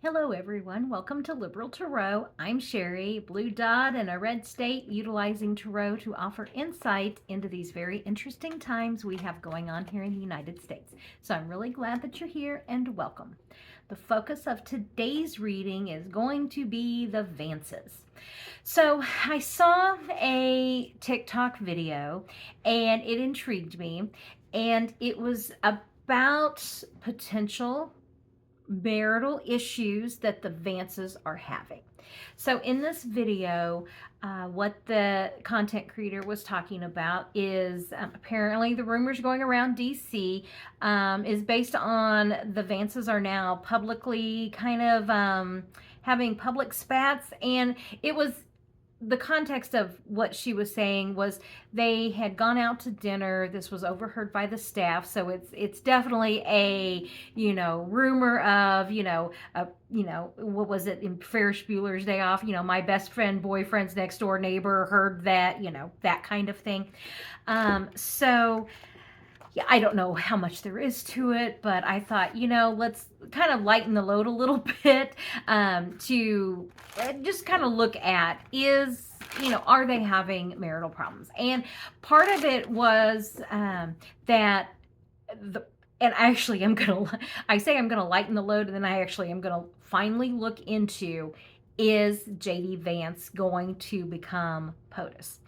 Hello, everyone. Welcome to Liberal Tarot. I'm Sherry, blue dot and a red state, utilizing Tarot to offer insight into these very interesting times we have going on here in the United States. So I'm really glad that you're here and welcome. The focus of today's reading is going to be the Vances. So I saw a TikTok video and it intrigued me, and it was about potential marital issues that the Vances are having. So in this video, what the content creator was talking about is apparently the rumors going around DC is based on the Vances are now publicly kind of having public spats, and it was the context of what she was saying was they had gone out to dinner. This was overheard by the staff, so it's definitely a rumor of what was it in Ferris Bueller's Day Off? My best friend boyfriend's next door neighbor heard that, that kind of thing. So yeah, I don't know how much there is to it, but I thought, let's kind of lighten the load a little bit to just kind of look at are they having marital problems? And part of it was that the and actually I say I'm gonna lighten the load, and then I actually am gonna finally look into, is JD Vance going to become POTUS?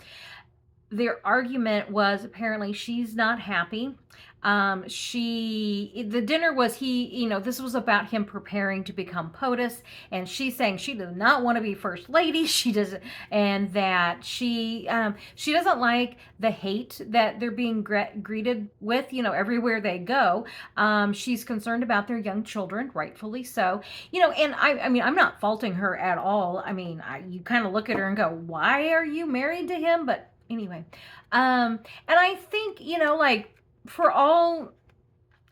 Their argument was apparently she's not happy. The dinner was this was about him preparing to become POTUS, and she's saying she does not want to be first lady. She doesn't, and that she doesn't like the hate that they're being greeted with, everywhere they go. She's concerned about their young children, rightfully so. And I mean, I'm not faulting her at all. I mean, you kind of look at her and go, why are you married to him? But anyway, and I think, like, for all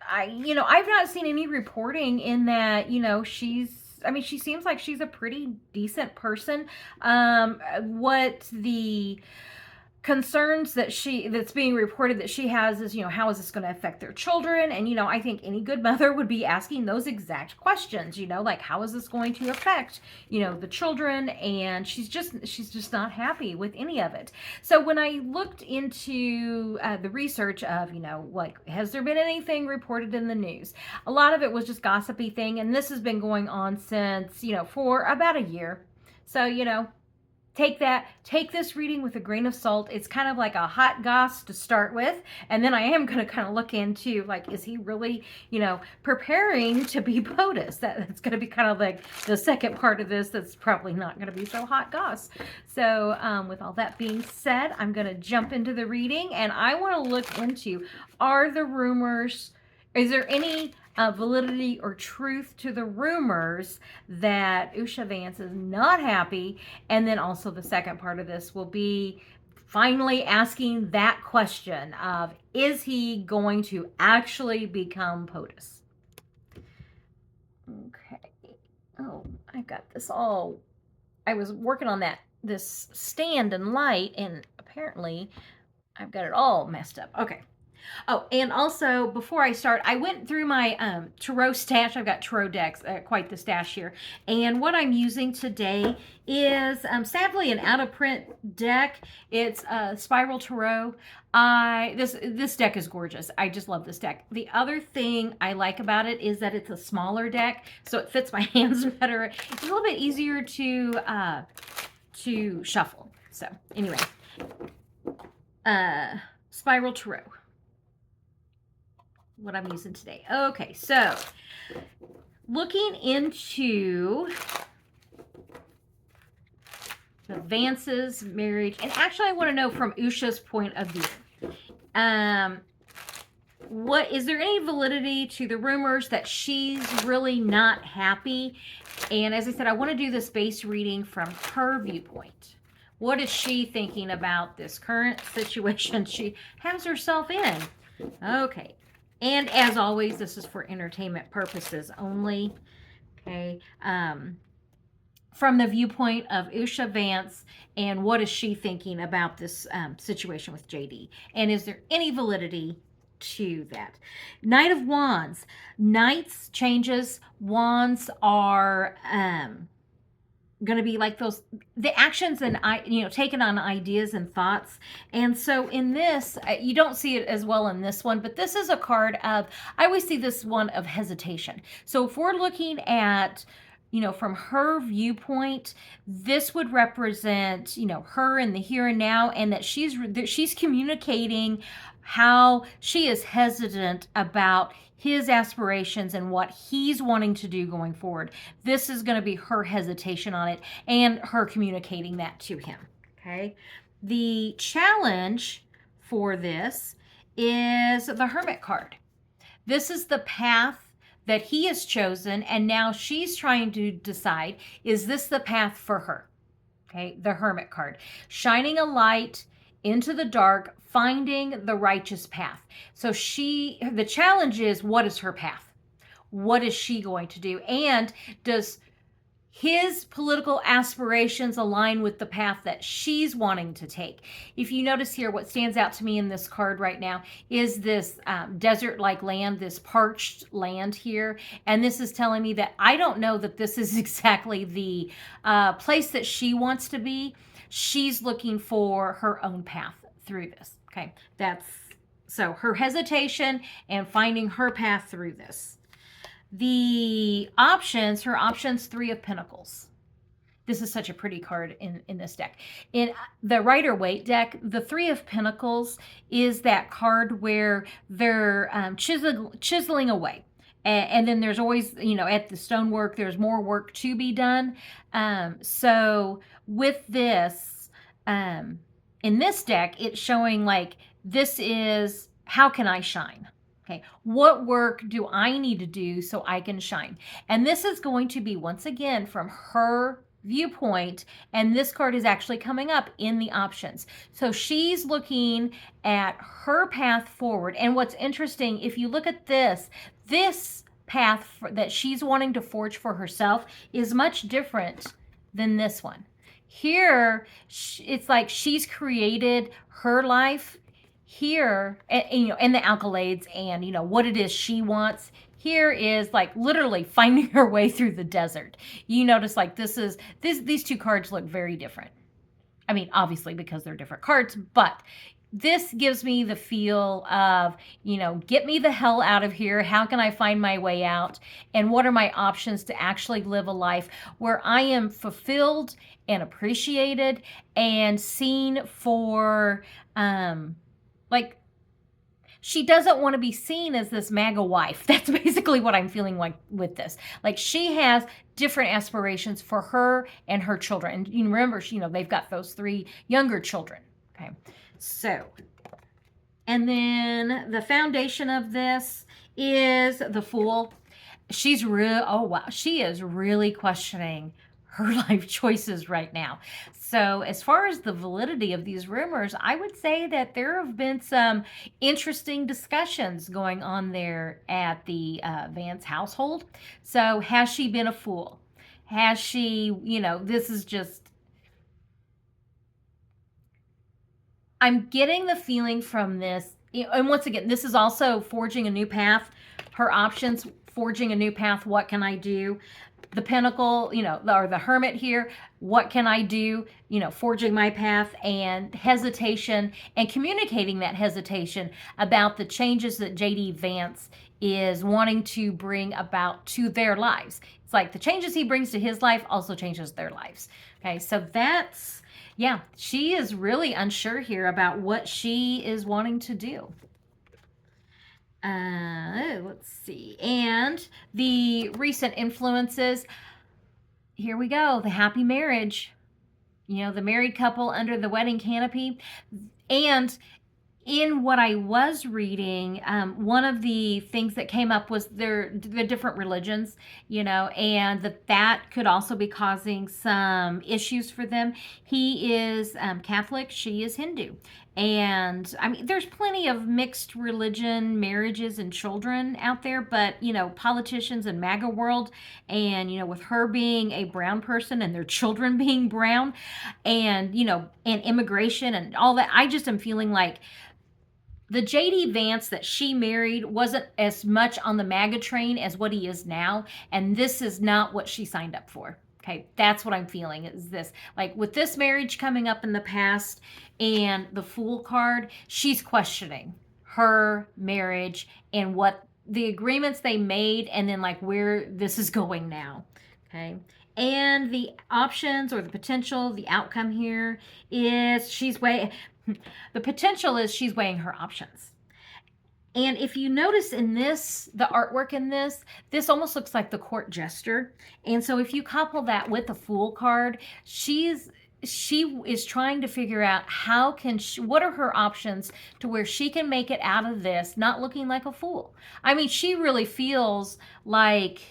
I've not seen any reporting in that, she seems like she's a pretty decent person. What the concerns that's being reported that she has is, how is this going to affect their children? And I think any good mother would be asking those exact questions, like, how is this going to affect the children? And she's just not happy with any of it. So when I looked into the research of, like, has there been anything reported in the news, a lot of it was just gossipy thing, and this has been going on since for about a year. So take this reading with a grain of salt. It's kind of like a hot goss to start with, and then I am going to kind of look into, like, is he really preparing to be POTUS? That's going to be kind of like the second part of this. That's probably not going to be so hot goss. So with all that being said, I'm going to jump into the reading, and I want to look into, are the rumors, is there any validity or truth to the rumors that Usha Vance is not happy? And then also the second part of this will be finally asking that question of, is he going to actually become POTUS? Okay. Oh, I got this all. I was working on this stand and light, and apparently I've got it all messed up. Okay. Oh, and also, before I start, I went through my tarot stash. I've got tarot decks, quite the stash here. And what I'm using today is, sadly, an out-of-print deck. It's Spiral Tarot. This deck is gorgeous. I just love this deck. The other thing I like about it is that it's a smaller deck, so it fits my hands better. It's a little bit easier to shuffle. So, anyway, Spiral Tarot, what I'm using today. Okay, so looking into the Vance's marriage, and actually I want to know from Usha's point of view. What is there any validity to the rumors that she's really not happy? And as I said, I want to do this base reading from her viewpoint. What is she thinking about this current situation she has herself in? Okay. And as always, this is for entertainment purposes only. Okay. From the viewpoint of Usha Vance, and what is she thinking about this situation with JD? And is there any validity to that. Knight of Wands. Knights changes. Wands are going to be like the actions and taken on ideas and thoughts. And so in this, you don't see it as well in this one, but this is a card of, I always see this one of hesitation. So if we're looking at, from her viewpoint, this would represent, her in the here and now, and that she's communicating how she is hesitant about his aspirations and what he's wanting to do going forward. This is going to be her hesitation on it and her communicating that to him. Okay. The challenge for this is the Hermit card. This is the path that he has chosen, and now she's trying to decide, is this the path for her? Okay, the Hermit card. Shining a light into the dark, finding the righteous path. So the challenge is, what is her path? What is she going to do? And does his political aspirations align with the path that she's wanting to take? If you notice here, what stands out to me in this card right now is this desert-like land, this parched land here. And this is telling me that I don't know that this is exactly the place that she wants to be. She's looking for her own path through this. Okay, so her hesitation and finding her path through this. Her options, 3 of Pentacles. This is such a pretty card in this deck. In the Rider-Waite deck, the 3 of Pentacles is that card where they're chiseling away. And then there's always, at the stonework, there's more work to be done. So with this, in this deck, it's showing like, this is, how can I shine? Okay, what work do I need to do so I can shine? And this is going to be, once again, from her viewpoint, and this card is actually coming up in the options. So she's looking at her path forward. And what's interesting, if you look at this path that she's wanting to forge for herself is much different than this one. Here, it's like she's created her life. Here, and the accolades and, what it is she wants. Here is like literally finding her way through the desert. You notice like these 2 cards look very different. I mean, obviously because they're different cards, but this gives me the feel of, get me the hell out of here. How can I find my way out? And what are my options to actually live a life where I am fulfilled and appreciated and seen for, like, she doesn't want to be seen as this MAGA wife. That's basically what I'm feeling like with this. Like, she has different aspirations for her and her children. And you remember, they've got those 3 younger children. Okay. So, and then the foundation of this is the Fool. She is really questioning her life choices right now. So as far as the validity of these rumors, I would say that there have been some interesting discussions going on there at the Vance household. So has she been a fool? Has she, this is just, I'm getting the feeling from this, and once again, this is also forging a new path. Her options, forging a new path. What can I do? The Pentacle, or the Hermit here, what can I do? Forging my path, and hesitation, and communicating that hesitation about the changes that JD Vance is wanting to bring about to their lives. It's like the changes he brings to his life also changes their lives. Okay, so that's, yeah, she is really unsure here about what she is wanting to do. Let's see. And the recent influences, here we go. The happy marriage, the married couple under the wedding canopy. And in what I was reading, one of the things that came up was the different religions, and that could also be causing some issues for them. He is Catholic, she is Hindu. And I mean, there's plenty of mixed religion marriages and children out there, but, politicians in MAGA world, and, with her being a brown person and their children being brown, and, and immigration and all that, I just am feeling like the JD Vance that she married wasn't as much on the MAGA train as what he is now. And this is not what she signed up for. Okay, that's what I'm feeling is this. Like with this marriage coming up in the past and the Fool card, she's questioning her marriage and what the agreements they made and then like where this is going now. Okay. And the options or the potential, the outcome here is the potential is she's weighing her options. And if you notice in this, the artwork in this almost looks like the court jester. And so if you couple that with the Fool card, she is trying to figure out what are her options to where she can make it out of this, not looking like a fool. I mean, she really feels like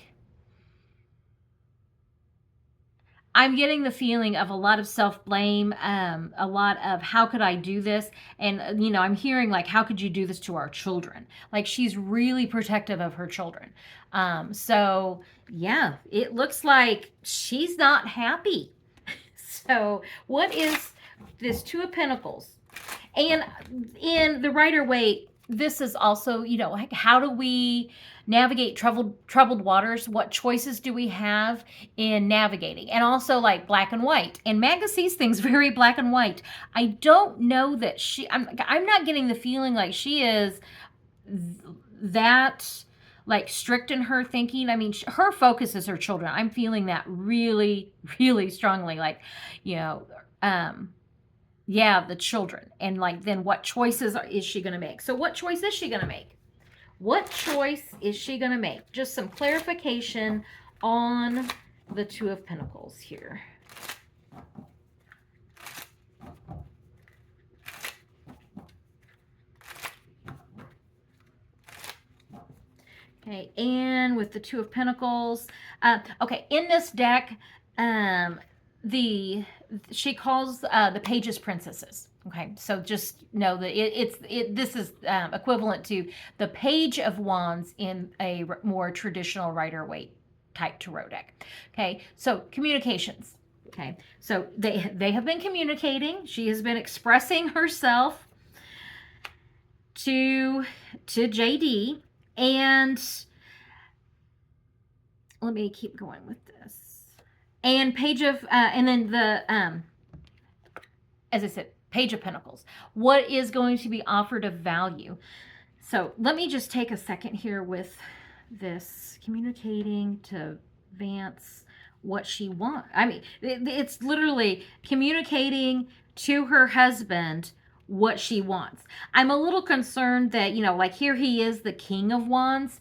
I'm getting the feeling of a lot of self-blame, a lot of how could I do this? And, I'm hearing like, how could you do this to our children? Like she's really protective of her children. So yeah, it looks like she's not happy. So what is this Two of Pentacles? And in the Rider-Waite, this is also, like how do we navigate troubled waters? What choices do we have in navigating? And also like black and white. And Magda sees things very black and white. I don't know that I'm not getting the feeling like she is that like strict in her thinking. I mean, her focus is her children. I'm feeling that really, really strongly. Like, yeah, the children. And like, then what choices is she going to make? So what choice is she going to make? What choice is she going to make? Just some clarification on the Two of Pentacles here. Okay, and with the Two of Pentacles, okay, in this deck, she calls the pages princesses. Okay, so just know that this is equivalent to the Page of Wands in a more traditional Rider-Waite type tarot deck. Okay, so communications. Okay, so they have been communicating. She has been expressing herself to JD, and let me keep going with this. And and then the as I said, Page of Pentacles. What is going to be offered of value? So let me just take a second here with this. Communicating to Vance what she wants. I mean, it's literally communicating to her husband what she wants. I'm a little concerned that, like here he is the King of Wands.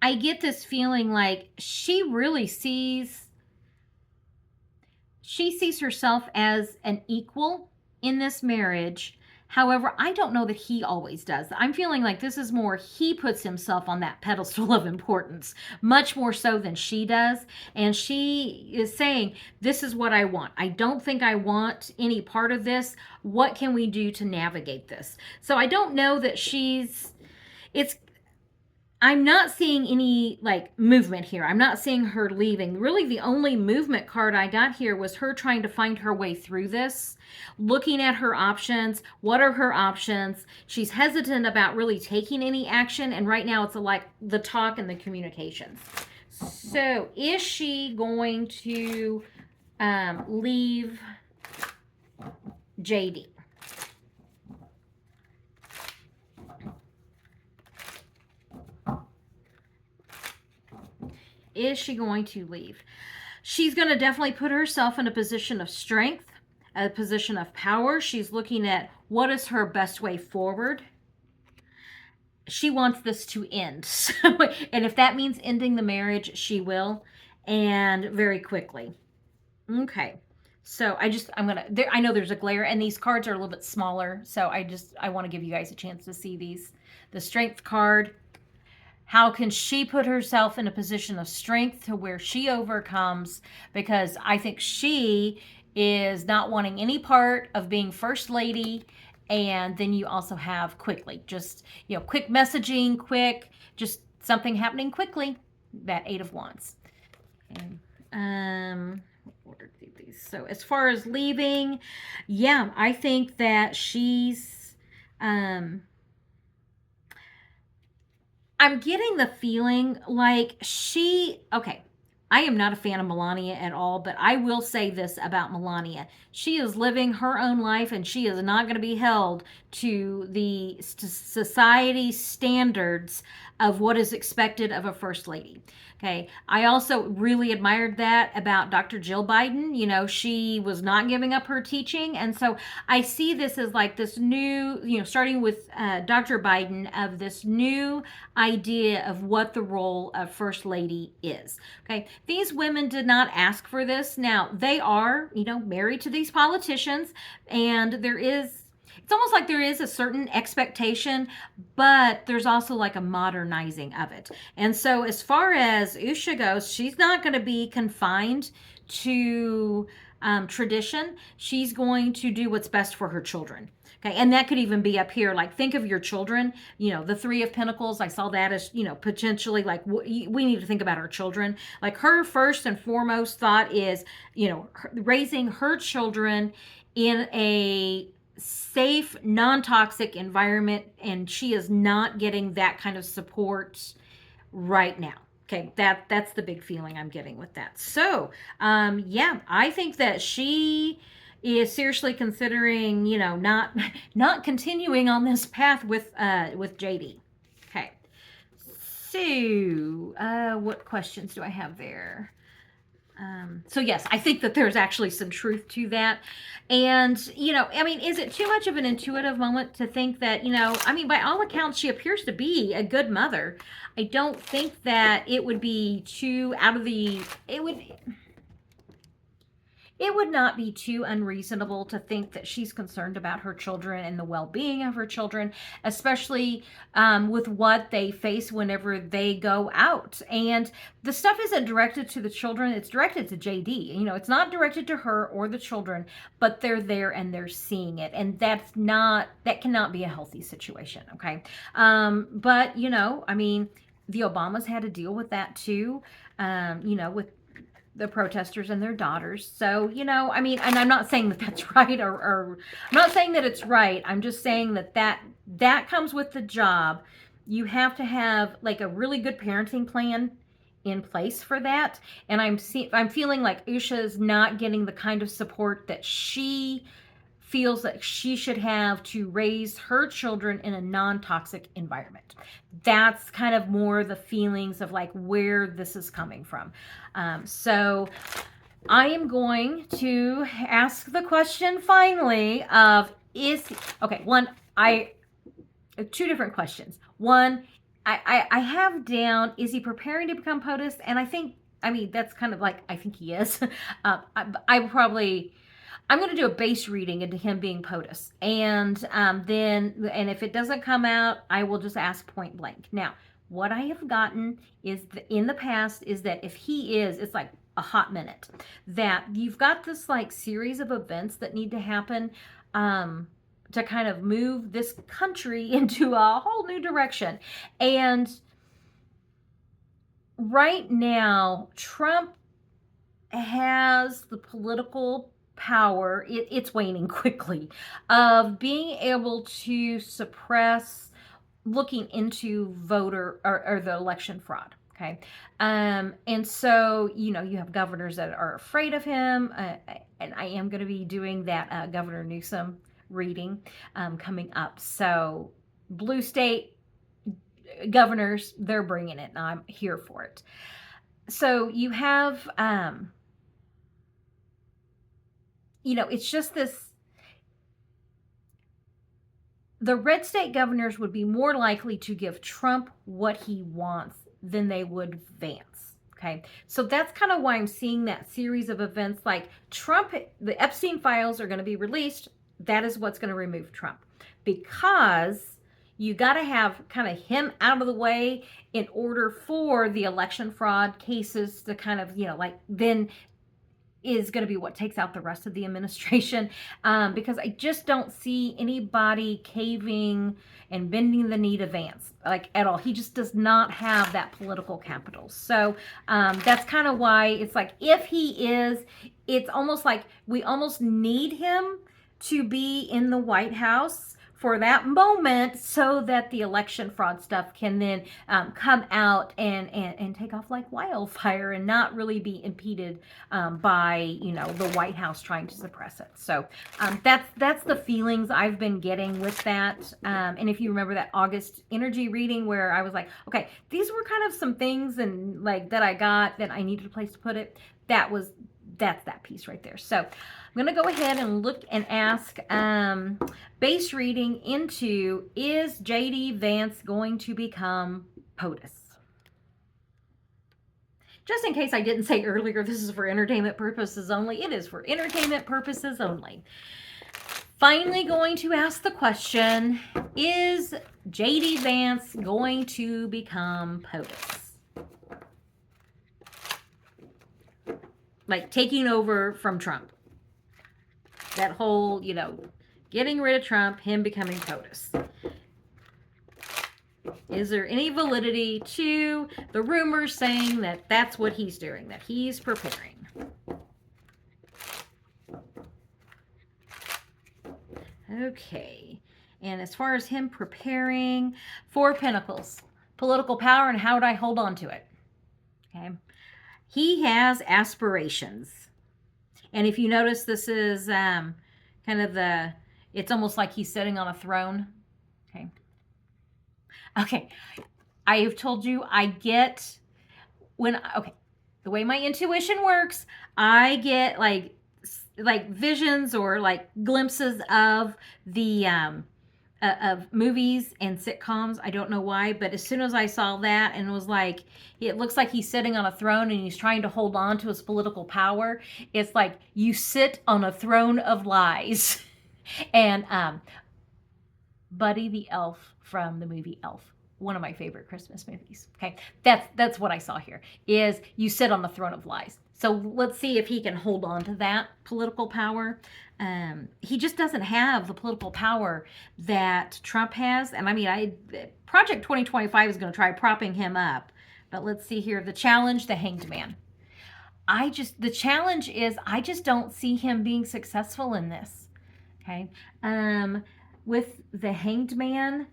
I get this feeling like she sees herself as an equal in this marriage. However, I don't know that he always does. I'm feeling like this is more he puts himself on that pedestal of importance, much more so than she does. And she is saying, this is what I want. I don't think I want any part of this. What can we do to navigate this? So I don't know that I'm not seeing any like movement here. I'm not seeing her leaving. Really, the only movement card I got here was her trying to find her way through this, looking at her options. What are her options? She's hesitant about really taking any action. And right now it's like the talk and the communications. So is she going to leave JD? Is she going to leave? She's going to definitely put herself in a position of strength, a position of power. She's looking at what is her best way forward. She wants this to end. And if that means ending the marriage, she will, and very quickly. Okay. So I know there's a glare, and these cards are a little bit smaller, so I want to give you guys a chance to see these. The Strength card. How can she put herself in a position of strength to where she overcomes? Because I think she is not wanting any part of being first lady. And then you also have quickly, just, quick messaging, just something happening quickly. That Eight of Wands. Okay. What order do these So as far as leaving, yeah, I think that she's I'm getting the feeling like okay, I am not a fan of Melania at all, but I will say this about Melania. She is living her own life and she is not going to be held to the society standards of what is expected of a first lady. Okay. I also really admired that about Dr. Jill Biden. You know, she was not giving up her teaching. And so I see this as like this new, starting with Dr. Biden, of this new idea of what the role of first lady is. Okay. These women did not ask for this. Now, they are, married to these politicians, and it's almost like there is a certain expectation, but there's also like a modernizing of it. And so, as far as Usha goes, she's not going to be confined to tradition. She's going to do what's best for her children. Okay, and that could even be up here. Like, think of your children. The Three of Pentacles. I saw that as, potentially like we need to think about our children. Like, her first and foremost thought is, raising her children in a safe, non-toxic environment, and she is not getting that kind of support right now. Okay, that's the big feeling I'm getting with that. So, yeah, I think that she is seriously considering, not continuing on this path with JD. Okay. So, what questions do I have there? So yes, I think that there's actually some truth to that. And, is it too much of an intuitive moment to think that, by all accounts, she appears to be a good mother. I don't think that it would be too it would not be too unreasonable to think that she's concerned about her children and the well-being of her children, especially with what they face whenever they go out. And the stuff isn't directed to the children, it's directed to JD. It's not directed to her or the children, but they're there and they're seeing it. And that cannot be a healthy situation, okay? But, the Obamas had to deal with that too, with the protesters and their daughters. So, and I'm not saying that that's right, or I'm not saying that it's right. I'm just saying that comes with the job. You have to have like a really good parenting plan in place for that. And I'm feeling like Usha is not getting the kind of support that she feels that she should have to raise her children in a non-toxic environment. That's kind of more the feelings of like where this is coming from. So I am going to ask the question finally of two different questions. One, I have down, is he preparing to become POTUS? And that's kind of like, I think he is. I'm going to do a base reading into him being POTUS. And if it doesn't come out, I will just ask point blank. Now, what I have gotten is in the past is that if he is, it's like a hot minute, that you've got this like series of events that need to happen to kind of move this country into a whole new direction. And right now, Trump has the political power, it's waning quickly, of being able to suppress looking into voter or the election fraud. Okay. And so, you have governors that are afraid of him. And I am going to be doing that Governor Newsom reading coming up. So blue state governors, they're bringing it, and I'm here for it. So you have, it's just this. The red state governors would be more likely to give Trump what he wants than they would Vance. Okay. So that's kind of why I'm seeing that series of events like Trump, the Epstein files are going to be released. That is what's going to remove Trump, because you got to have kind of him out of the way in order for the election fraud cases to kind of, then is going to be what takes out the rest of the administration, because I just don't see anybody caving and bending the knee to Vance, like at all. He just does not have that political capital. So that's kind of why it's like, if he is, it's almost like we almost need him to be in the White House for that moment, so that the election fraud stuff can then come out and take off like wildfire, and not really be impeded by the White House trying to suppress it. So that's the feelings I've been getting with that. And if you remember that August energy reading where I was like, okay, these were kind of some things and like that I got that I needed a place to put it. That's that piece right there. So I'm going to go ahead and look and ask base reading into, is JD Vance going to become POTUS? Just in case I didn't say earlier, this is for entertainment purposes only. It is for entertainment purposes only. Finally going to ask the question, is JD Vance going to become POTUS? Like taking over from Trump. That whole, getting rid of Trump, him becoming POTUS. Is there any validity to the rumors saying that that's what he's doing, that he's preparing? Okay. And as far as him preparing, 4 Pentacles, political power, and how would I hold on to it? Okay. He has aspirations. And if you notice, this is kind of it's almost like he's sitting on a throne. Okay. Okay. I have told you, the way my intuition works, I get like visions or like glimpses of the of movies and sitcoms. I don't know why, but as soon as I saw that and was like, it looks like he's sitting on a throne and he's trying to hold on to his political power. It's like you sit on a throne of lies. And Buddy the Elf from the movie Elf, one of my favorite Christmas movies. Okay, that's what I saw here, is you sit on the throne of lies. So let's see if he can hold on to that political power. He just doesn't have the political power that Trump has. And I mean, Project 2025 is going to try propping him up. But let's see here. The challenge, the Hanged Man. The challenge is, I just don't see him being successful in this. Okay. With the Hanged Man,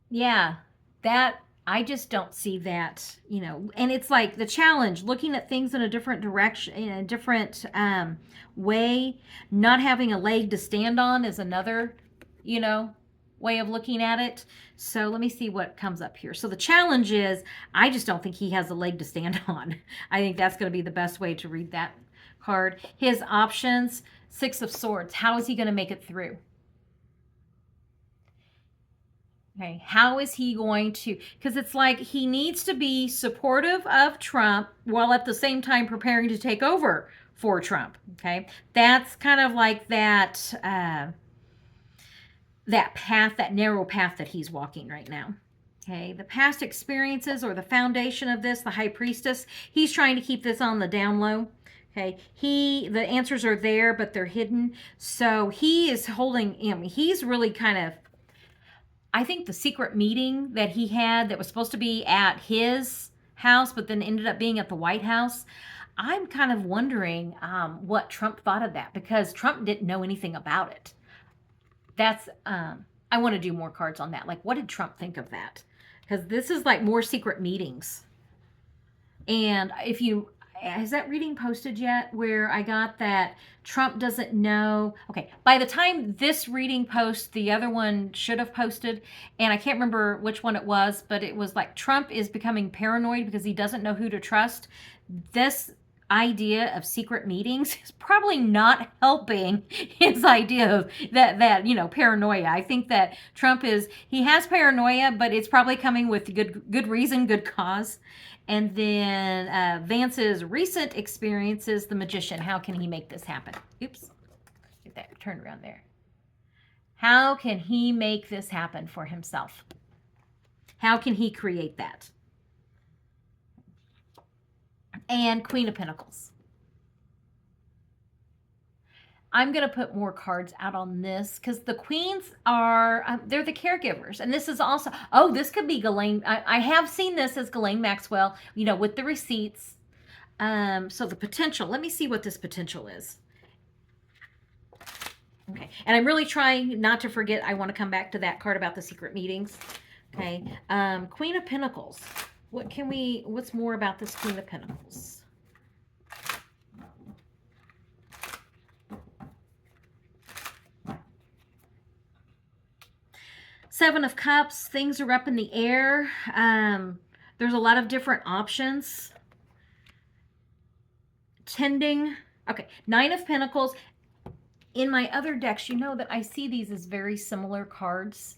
yeah, that, I just don't see that, and it's like the challenge, looking at things in a different direction, in a different way. Not having a leg to stand on is another, way of looking at it. So let me see what comes up here. So the challenge is, I just don't think he has a leg to stand on. I think that's going to be the best way to read that card. His options, 6 of Swords. How is he going to make it through? Okay, how is he going to, because it's like he needs to be supportive of Trump while at the same time preparing to take over for Trump. Okay, that's kind of like that path, that narrow path that he's walking right now. Okay, the past experiences or the foundation of this, the High Priestess, he's trying to keep this on the down low. Okay, the answers are there, but they're hidden. So he is holding, he's really kind of, I think the secret meeting that he had that was supposed to be at his house, but then ended up being at the White House, I'm kind of wondering what Trump thought of that, because Trump didn't know anything about it. That's, I want to do more cards on that. Like, what did Trump think of that? Because this is like more secret meetings. And has that reading posted yet where I got that Trump doesn't know? Okay, by the time this reading posts, the other one should have posted, and I can't remember which one it was, but it was like Trump is becoming paranoid because he doesn't know who to trust. This idea of secret meetings is probably not helping his idea of that paranoia. I think that Trump he has paranoia, but it's probably coming with good reason, good cause. And then Vance's recent experiences, the Magician. How can he make this happen? Oops, get that turned around there. How can he make this happen for himself? How can he create that? And Queen of Pentacles. I'm going to put more cards out on this because the queens are, they're the caregivers. And this is also, oh, this could be Ghislaine. I have seen this as Ghislaine Maxwell, you know, with the receipts. So the potential, let me see what this potential is. Okay. And I'm really trying not to forget, I want to come back to that card about the secret meetings. Okay. Queen of Pentacles. What's more about this Queen of Pentacles? Seven of Cups, things are up in the air. There's a lot of different options. Tending. Okay, Nine of Pentacles. In my other decks, you know that I see these as very similar cards.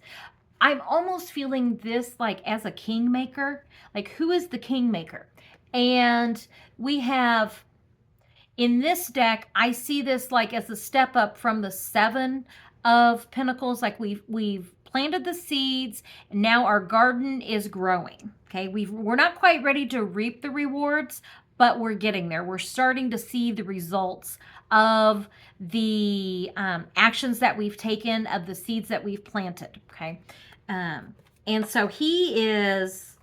I'm almost feeling this like as a kingmaker. Like, who is the kingmaker? And we have, in this deck, I see this like as a step up from the Seven of Pentacles. Like we've planted the seeds, and now our garden is growing. Okay, we're not quite ready to reap the rewards, but we're getting there. We're starting to see the results of the actions that we've taken, of the seeds that we've planted. Okay, and so he is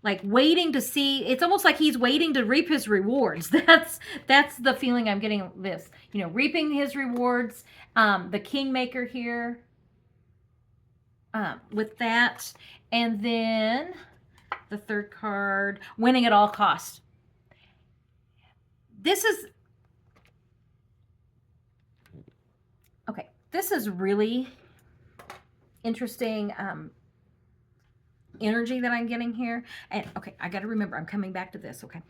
like waiting to see. It's almost like he's waiting to reap his rewards. That's the feeling I'm getting. This, you know, reaping his rewards. The kingmaker here. With that, and then the third card, winning at all costs. This is okay. This is really interesting energy that I'm getting here. And okay, I got to remember, I'm coming back to this. Okay,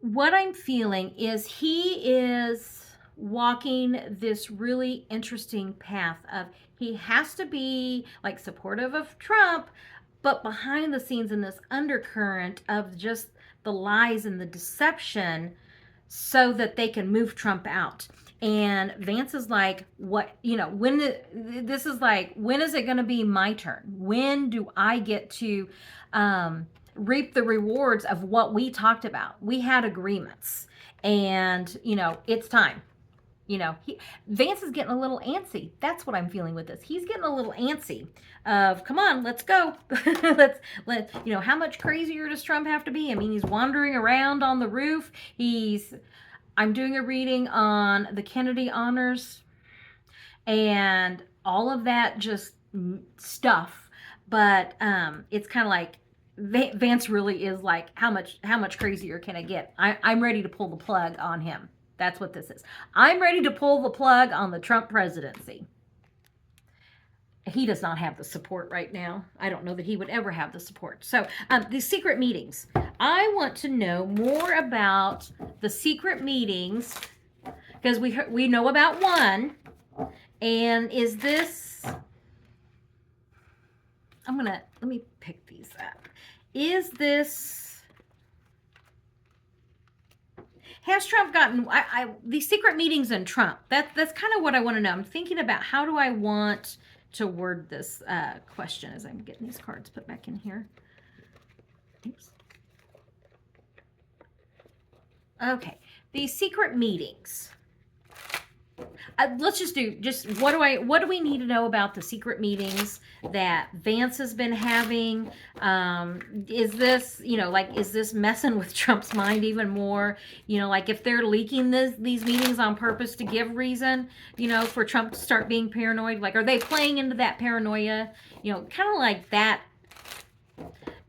what I'm feeling is he is walking this really interesting path of, he has to be like supportive of Trump, but behind the scenes in this undercurrent of just the lies and the deception so that they can move Trump out. And Vance is like, what, you know, this is like, when is it going to be my turn? When do I get to reap the rewards of what we talked about? We had agreements, and, you know, it's time. You know, Vance is getting a little antsy. That's what I'm feeling with this. He's getting a little antsy of, come on, let's go. You know, how much crazier does Trump have to be? I mean, he's wandering around on the roof. I'm doing a reading on the Kennedy honors and all of that just stuff. But it's kind of like, Vance really is like, how much crazier can it get? I'm ready to pull the plug on him. That's what this is. I'm ready to pull the plug on the Trump presidency. He does not have the support right now. I don't know that he would ever have the support. So the secret meetings. I want to know more about the secret meetings, because we know about one. And is this, let me pick these up. Is this, has Trump gotten, these secret meetings in Trump, that's kind of what I want to know. I'm thinking about, how do I want to word this question as I'm getting these cards put back in here. Oops. Okay, these secret meetings. Let's just what do we need to know about the secret meetings that Vance has been having? Is this, you know, like, is this messing with Trump's mind even more? You know, like, if they're leaking these meetings on purpose to give reason, you know, for Trump to start being paranoid, like, are they playing into that paranoia? You know, kind of like that.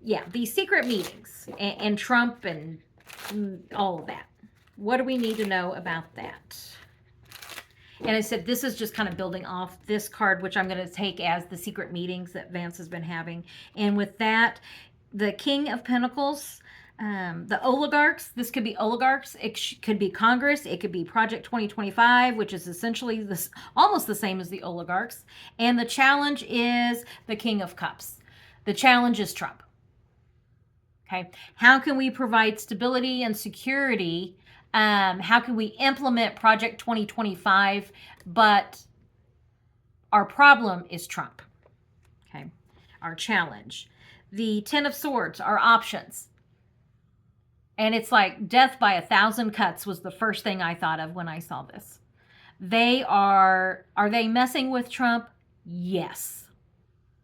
Yeah, these secret meetings and Trump and all of that. What do we need to know about that? And I said, this is just kind of building off this card, which I'm going to take as the secret meetings that Vance has been having. And with that, the King of Pentacles, the oligarchs, this could be oligarchs. It could be Congress. It could be Project 2025, which is essentially almost the same as the oligarchs. And the challenge is the King of Cups. The challenge is Trump. Okay. How can we provide stability and security? How can we implement Project 2025? But our problem is Trump. Okay. Our challenge. The Ten of Swords, our options. And it's like death by 1,000 cuts was the first thing I thought of when I saw this. Are they messing with Trump? Yes.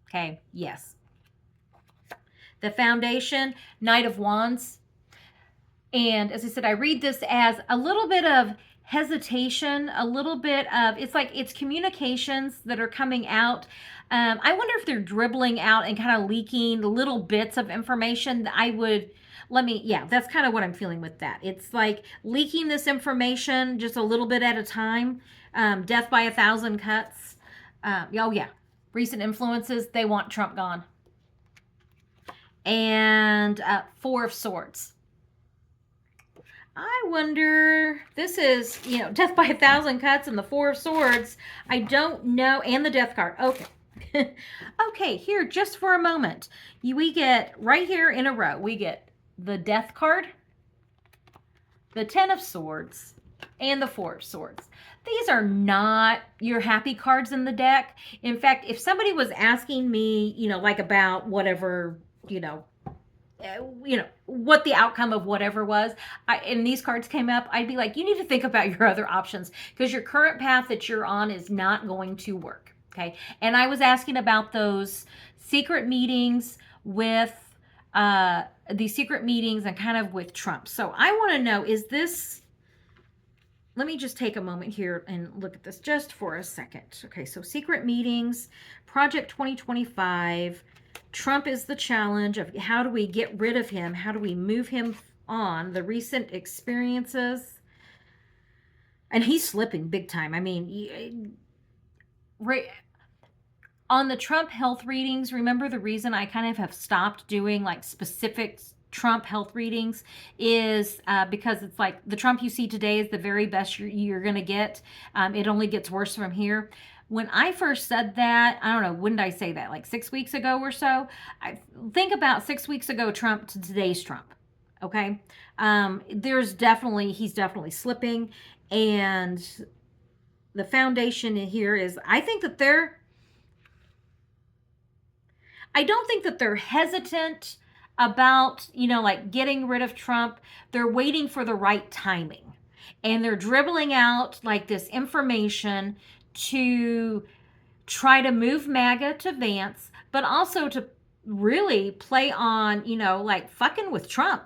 Okay, yes. The foundation, Knight of Wands. And as I said, I read this as a little bit of hesitation, a little bit of, it's like it's communications that are coming out. I wonder if they're dribbling out and kind of leaking little bits of information that yeah, that's kind of what I'm feeling with that. It's like leaking this information just a little bit at a time. Death by 1,000 cuts. Oh, yeah. Recent influences, they want Trump gone. And Four of Swords. I wonder, this is, death by 1,000 cuts and the Four of Swords. I don't know, and the death card. Okay. Okay, here, just for a moment, we get right here in a row, we get the death card, the 10 of Swords, and the Four of Swords. These are not your happy cards in the deck. In fact, if somebody was asking me, like about whatever, what the outcome of whatever was, and these cards came up, I'd be like, you need to think about your other options because your current path that you're on is not going to work. Okay. And I was asking about those secret meetings with these secret meetings and kind of with Trump. So I want to know, let me just take a moment here and look at this just for a second. Okay. So secret meetings, Project 2025, Trump is the challenge of how do we get rid of him? How do we move him on? The recent experiences. And he's slipping big time. I mean, on the Trump health readings, remember the reason I kind of have stopped doing like specific Trump health readings is because it's like the Trump you see today is the very best you're going to get. It only gets worse from here. When I first said that, I don't know, when did I say that? Like 6 weeks ago or so? I think about 6 weeks ago Trump to today's Trump. Okay. He's definitely slipping. And the foundation here is, I don't think that they're hesitant about, like getting rid of Trump. They're waiting for the right timing. And they're dribbling out like this information to try to move MAGA to Vance, but also to really play on, like fucking with Trump.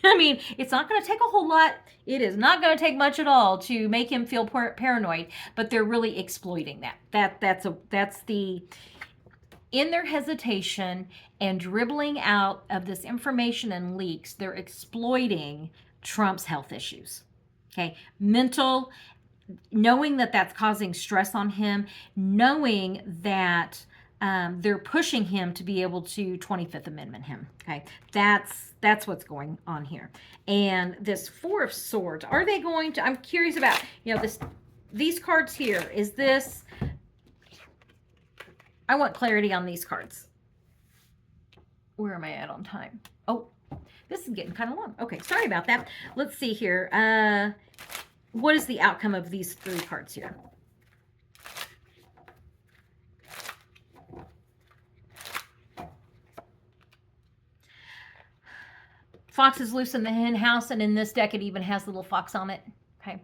I mean, it's not going to take a whole lot. It is not going to take much at all to make him feel paranoid, but they're really exploiting that. That's in their hesitation and dribbling out of this information and leaks, they're exploiting Trump's health issues. Okay. Mental, knowing that that's causing stress on him, knowing that they're pushing him to be able to 25th Amendment him. Okay. That's what's going on here. And this Four of Swords, are they going to, I'm curious about, these cards here, is this, I want clarity on these cards. Where am I at on time? Oh, this is getting kind of long. Okay, sorry about that. Let's see here. What is the outcome of these three cards here? Fox is loose in the hen house, and in this deck, it even has the little fox on it. Okay,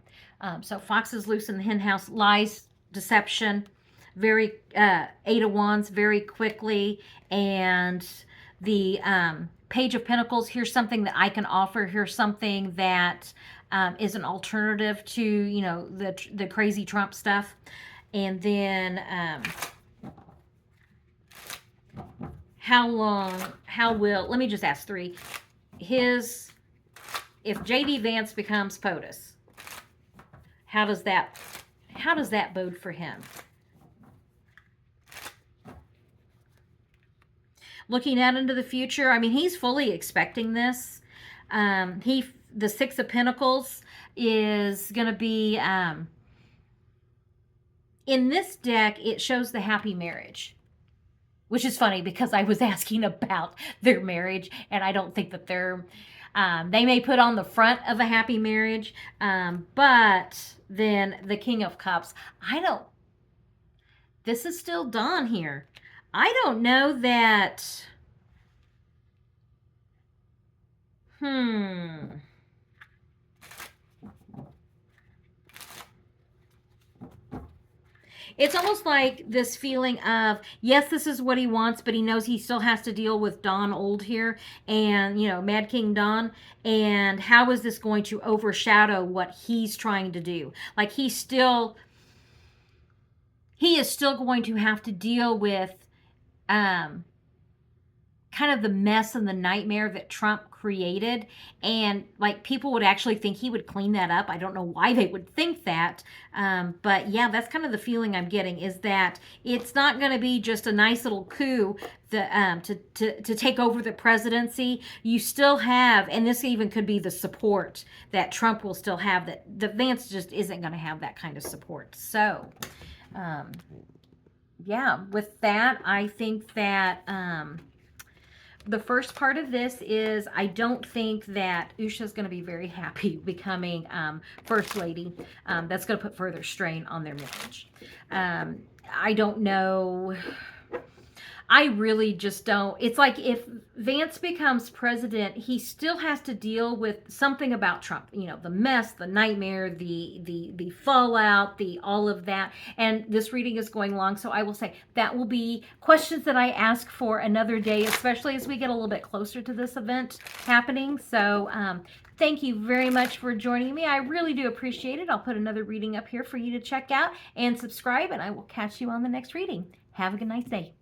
so Fox is loose in the hen house, lies, deception, very Eight of Wands very quickly, and the Page of Pentacles. Here's something that I can offer. Here's something that is an alternative to the crazy Trump stuff. And then let me just ask three. If JD Vance becomes POTUS, how does that bode for him? Looking out into the future, I mean, he's fully expecting this. The Six of Pentacles is going to be, in this deck, it shows the happy marriage, which is funny because I was asking about their marriage, and I don't think that they may put on the front of a happy marriage, but then the King of Cups, this is still Dawn here. I don't know that. Hmm. It's almost like this feeling of, yes, this is what he wants, but he knows he still has to deal with Don Old here and, Mad King Don. And how is this going to overshadow what he's trying to do? Like, he is still going to have to deal with um, kind of the mess and the nightmare that Trump created. And like people would actually think he would clean that up. I don't know why they would think that. But yeah, that's kind of the feeling I'm getting, is that it's not going to be just a nice little coup to take over the presidency. You still have, and this even could be the support that Trump will still have, that the Vance just isn't going to have that kind of support. So, um, yeah, with that, I think that the first part of this is, I don't think that Usha is going to be very happy becoming first lady. That's going to put further strain on their marriage. I don't know. I really just don't. It's like if Vance becomes president, he still has to deal with something about Trump. The mess, the nightmare, the fallout, the all of that. And this reading is going long, so I will say that will be questions that I ask for another day, especially as we get a little bit closer to this event happening. So thank you very much for joining me. I really do appreciate it. I'll put another reading up here for you to check out and subscribe, and I will catch you on the next reading. Have a good nice day.